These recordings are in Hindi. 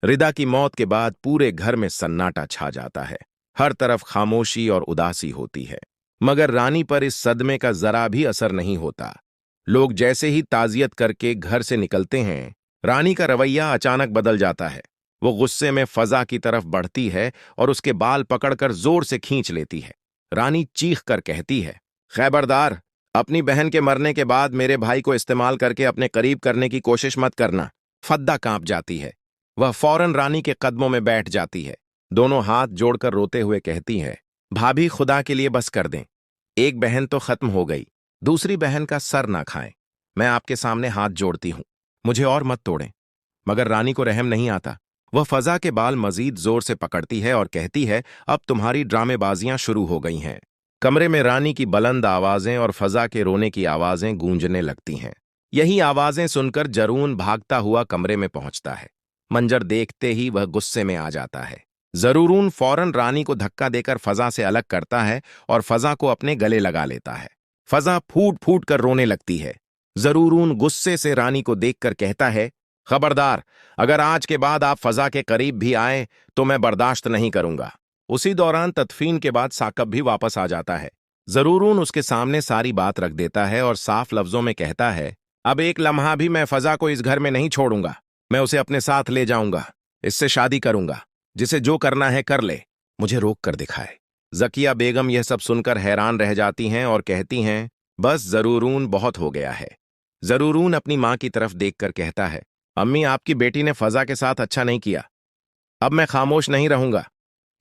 रिदा की मौत के बाद पूरे घर में सन्नाटा छा जाता है। हर तरफ खामोशी और उदासी होती है। मगर रानी पर इस सदमे का जरा भी असर नहीं होता। लोग जैसे ही ताजियत करके घर से निकलते हैं, रानी का रवैया अचानक बदल जाता है। वो गुस्से में फजा की तरफ बढ़ती है और उसके बाल पकड़कर जोर से खींच लेती है। रानी चीख कर कहती है, खैबरदार, अपनी बहन के मरने के बाद मेरे भाई को इस्तेमाल करके अपने करीब करने की कोशिश मत करना। फद्दा कांप जाती है। वह फौरन रानी के कदमों में बैठ जाती है। दोनों हाथ जोड़कर रोते हुए कहती है, भाभी, खुदा के लिए बस कर दें। एक बहन तो खत्म हो गई, दूसरी बहन का सर ना खाएं। मैं आपके सामने हाथ जोड़ती हूं, मुझे और मत तोड़ें। मगर रानी को रहम नहीं आता। वह फजा के बाल मजीद जोर से पकड़ती है और कहती है, अब तुम्हारी ड्रामेबाजियां शुरू हो गई हैं। कमरे में रानी की बुलंद आवाजें और फजा के रोने की आवाजें गूंजने लगती हैं। यही आवाजें सुनकर जरून भागता हुआ कमरे में पहुंचता है। मंजर देखते ही वह गुस्से में आ जाता है। जरूरून फौरन रानी को धक्का देकर फजा से अलग करता है और फजा को अपने गले लगा लेता है। फजा फूट फूट कर रोने लगती है। जरूरून गुस्से से रानी को देखकर कहता है, खबरदार, अगर आज के बाद आप फजा के करीब भी आए तो मैं बर्दाश्त नहीं करूंगा। उसी दौरान तदफीन के बाद साकब भी वापस आ जाता है। जरूरून उसके सामने सारी बात रख देता है और साफ लफ्जों में कहता है, अब एक लम्हा भी मैं फजा को इस घर में नहीं छोड़ूंगा। मैं उसे अपने साथ ले जाऊंगा, इससे शादी करूंगा। जिसे जो करना है कर ले, मुझे रोक कर दिखाए। जकिया बेगम यह सब सुनकर हैरान रह जाती हैं और कहती हैं, बस जरूरून बहुत हो गया है। जरूरून अपनी मां की तरफ देखकर कहता है, अम्मी, आपकी बेटी ने फजा के साथ अच्छा नहीं किया। अब मैं खामोश नहीं रहूंगा।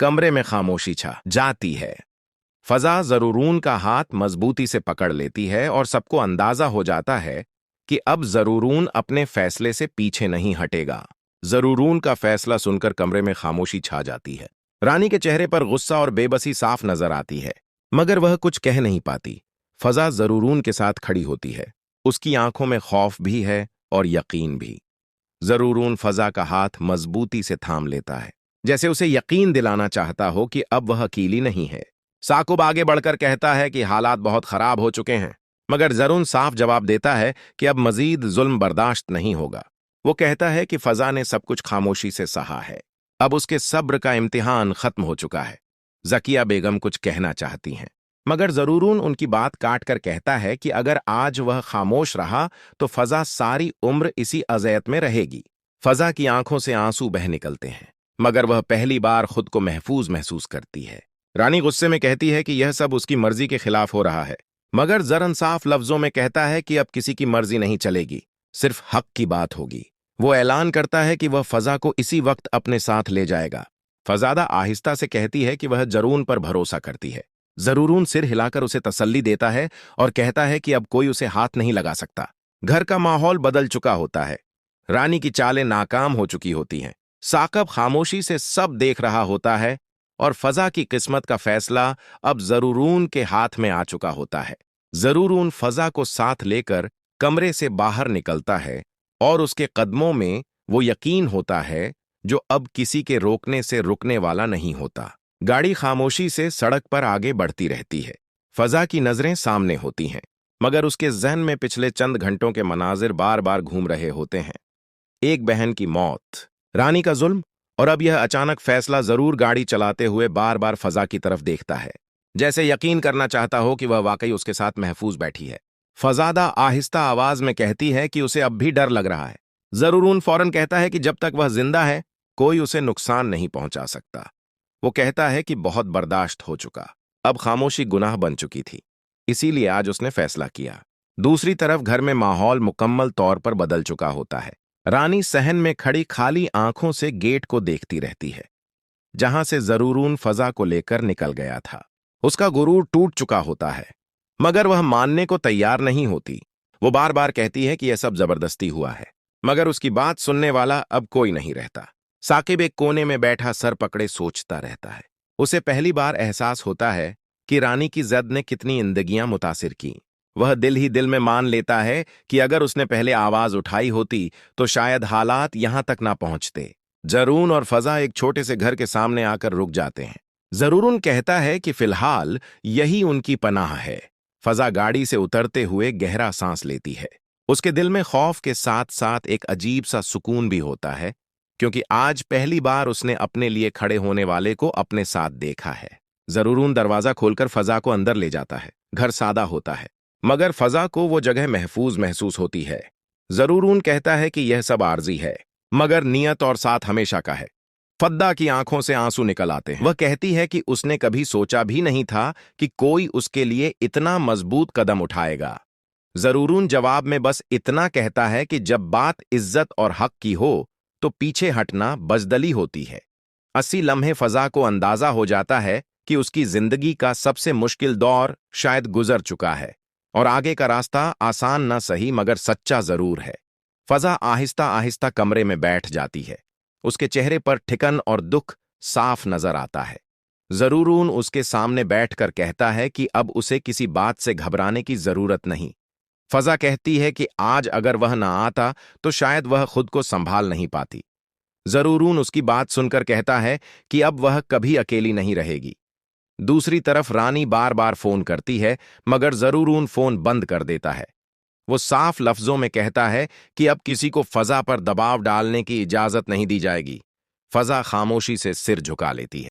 कमरे में खामोशी छा जाती है। फजा जरूरून का हाथ मजबूती से पकड़ लेती है और सबको अंदाजा हो जाता है कि अब जरूरून अपने फैसले से पीछे नहीं हटेगा। जरूरून का फैसला सुनकर कमरे में खामोशी छा जाती है। रानी के चेहरे पर गुस्सा और बेबसी साफ नजर आती है, मगर वह कुछ कह नहीं पाती। फजा जरूरून के साथ खड़ी होती है। उसकी आंखों में खौफ भी है और यकीन भी। जरूरून फजा का हाथ मजबूती से थाम लेता है, जैसे उसे यकीन दिलाना चाहता हो कि अब वह अकेली नहीं है। साकुब आगे बढ़कर कहता है कि हालात बहुत खराब हो चुके हैं, मगर जरून साफ जवाब देता है कि अब मजीद जुल्म बर्दाश्त नहीं होगा। वो कहता है कि फजा ने सब कुछ खामोशी से सहा है। अब उसके सब्र का इम्तिहान खत्म हो चुका है। जकिया बेगम कुछ कहना चाहती हैं, मगर जरूरून उनकी बात काट कर कहता है कि अगर आज वह खामोश रहा तो फजा सारी उम्र इसी अजैयत में रहेगी। फजा की आंखों से आंसू बह निकलते हैं, मगर वह पहली बार खुद को महफूज महसूस करती है। रानी गुस्से में कहती है कि यह सब उसकी मर्जी के खिलाफ हो रहा है, मगर जरन साफ लफ्जों में कहता है कि अब किसी की मर्जी नहीं चलेगी, सिर्फ हक की बात होगी। वो ऐलान करता है कि वह फजा को इसी वक्त अपने साथ ले जाएगा। फजादा आहिस्ता से कहती है कि वह जरून पर भरोसा करती है। जरूरून सिर हिलाकर उसे तसल्ली देता है और कहता है कि अब कोई उसे हाथ नहीं लगा सकता। घर का माहौल बदल चुका होता है। रानी की चालें नाकाम हो चुकी होती हैं। साकब खामोशी से सब देख रहा होता है और फजा की किस्मत का फैसला अब जरूरून के हाथ में आ चुका होता है। जरूरून फजा को साथ लेकर कमरे से बाहर निकलता है और उसके कदमों में वो यकीन होता है जो अब किसी के रोकने से रुकने वाला नहीं होता। गाड़ी खामोशी से सड़क पर आगे बढ़ती रहती है। फजा की नजरें सामने होती हैं, मगर उसके जहन में पिछले चंद घंटों के मनाजिर बार बार घूम रहे होते हैं। एक बहन की मौत, रानी का जुल्म, और अब यह अचानक फैसला। जरूर गाड़ी चलाते हुए बार बार फजा की तरफ देखता है, जैसे यकीन करना चाहता हो कि वह वाकई उसके साथ महफूज बैठी है। फजादा आहिस्ता आवाज में कहती है कि उसे अब भी डर लग रहा है। जरूरून फौरन कहता है कि जब तक वह जिंदा है कोई उसे नुकसान नहीं पहुंचा सकता। वो कहता है कि बहुत बर्दाश्त हो चुका, अब खामोशी गुनाह बन चुकी थी, इसीलिए आज उसने फैसला किया। दूसरी तरफ घर में माहौल मुकम्मल तौर पर बदल चुका होता है। रानी सहन में खड़ी खाली आंखों से गेट को देखती रहती है, जहां से जरूरून फजा को लेकर निकल गया था। उसका गुरूर टूट चुका होता है, मगर वह मानने को तैयार नहीं होती। वो बार बार कहती है कि यह सब जबरदस्ती हुआ है, मगर उसकी बात सुनने वाला अब कोई नहीं रहता। साकिब एक कोने में बैठा सर पकड़े सोचता रहता है। उसे पहली बार एहसास होता है कि रानी की जद ने कितनी जिंदगियां मुतासिर की। वह दिल ही दिल में मान लेता है कि अगर उसने पहले आवाज उठाई होती तो शायद हालात यहां तक ना पहुंचते। जरून और फजा एक छोटे से घर के सामने आकर रुक जाते हैं। जरूरून कहता है कि फिलहाल यही उनकी पनाह है। फजा गाड़ी से उतरते हुए गहरा सांस लेती है। उसके दिल में खौफ के साथ साथ एक अजीब सा सुकून भी होता है, क्योंकि आज पहली बार उसने अपने लिए खड़े होने वाले को अपने साथ देखा है। जरूरून दरवाजा खोलकर फजा को अंदर ले जाता है। घर सादा होता है, मगर फजा को वो जगह महफूज महसूस होती है। जरूरून कहता है कि यह सब आर्जी है, मगर नियत और साथ हमेशा का है। फद्दा की आंखों से आंसू निकल आते हैं। वह कहती है कि उसने कभी सोचा भी नहीं था कि कोई उसके लिए इतना मजबूत कदम उठाएगा। जरूरून जवाब में बस इतना कहता है कि जब बात इज्जत और हक की हो तो पीछे हटना बजदली होती है। 80 लम्हे फजा को अंदाजा हो जाता है कि उसकी जिंदगी का सबसे मुश्किल दौर शायद गुजर चुका है और आगे का रास्ता आसान न सही मगर सच्चा जरूर है। फजा आहिस्ता आहिस्ता कमरे में बैठ जाती है। उसके चेहरे पर ठिकन और दुख साफ नजर आता है। जरूरून उसके सामने बैठकर कहता है कि अब उसे किसी बात से घबराने की जरूरत नहीं। फजा कहती है कि आज अगर वह ना आता तो शायद वह खुद को संभाल नहीं पाती। जरूरून उसकी बात सुनकर कहता है कि अब वह कभी अकेली नहीं रहेगी। दूसरी तरफ रानी बार बार फोन करती है, मगर जरूरून फोन बंद कर देता है। वो साफ लफ्जों में कहता है कि अब किसी को फजा पर दबाव डालने की इजाजत नहीं दी जाएगी। फजा खामोशी से सिर झुका लेती है।